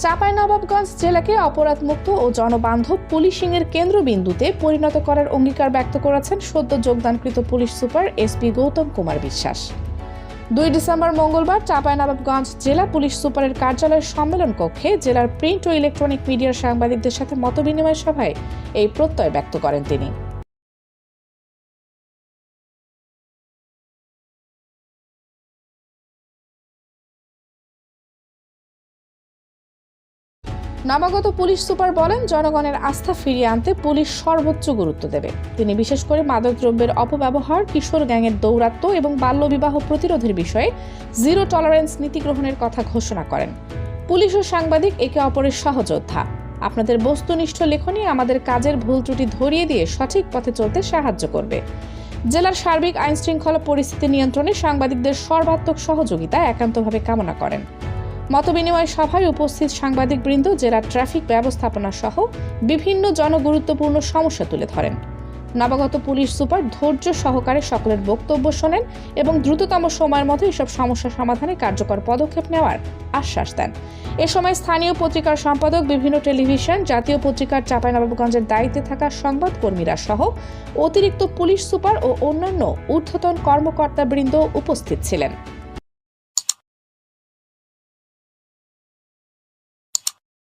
চাঁপাইনবাবগঞ্জ জেলাকে অপরাধমুক্ত ও জনবান্ধব পুলিশিংয়ের কেন্দ্রবিন্দুতে পরিণত করার অঙ্গীকার ব্যক্ত করেছেন সদ্য যোগদানকৃত police super SP Goutam Kumar Biswas. 2 December মঙ্গলবার চাঁপাইনবাবগঞ্জ জেলা পুলিশ সুপারের কার্যালয়ের সম্মেলন কক্ষে জেলার প্রিন্ট ও ইলেকট্রনিক মিডিয়ার সাংবাদিকদের সাথে মতবিনিময় সভায় এই প্রত্যয় ব্যক্ত করেন তিনি। নবাগত পুলিশ সুপার বলেন, জনগণের আস্থা ফিরিয়ে আনতে পুলিশ সর্বোচ্চ গুরুত্ব দেবে। তিনি বিশেষ করে মাদকদ্রব্যের অপব্যবহার, কিশোর গ্যাংয়ের দৌরাত্ম্য এবং বাল্যবিবাহ প্রতিরোধের বিষয়ে জিরো টলারেন্স নীতি গ্রহণের কথা ঘোষণা করেন। পুলিশ ও সাংবাদিক একে অপরের সহযোদ্ধা। আপনাদের বস্তুনিষ্ঠ লেখনী আমাদের কাজের ভুল ত্রুটি ধরিয়ে দিয়ে সঠিক পথে চলতে সাহায্য করবে। জেলার সার্বিক আইনশৃঙ্খলা পরিস্থিতি নিয়ন্ত্রণে সাংবাদিকদের সর্বাত্মক সহযোগিতা একান্তভাবে কামনা করেন। মতবিনিময় সভায় উপস্থিত সাংবাদিকবৃন্দ জেলার ট্রাফিক ব্যবস্থাপনা সহ বিভিন্ন জনগুরুত্বপূর্ণ সমস্যা তুলে ধরেন। নবাগত পুলিশ সুপার ধৈর্য সহকারে সকলের বক্তব্য শোনেন এবং দ্রুততম সময়ের মধ্যে এসব সমস্যা সমাধানে কার্যকর পদক্ষেপ নেওয়ার আশ্বাস দেন। এ সময় স্থানীয় পত্রিকার সম্পাদক, বিভিন্ন টেলিভিশন, জাতীয় পত্রিকার চাঁপাইনবাবগঞ্জের দায়িত্বে থাকা সংবাদকর্মীরা সহ অতিরিক্ত পুলিশ সুপার ও অন্যান্য ঊর্ধ্বতন কর্মকর্তাবৃন্দ উপস্থিত ছিলেন।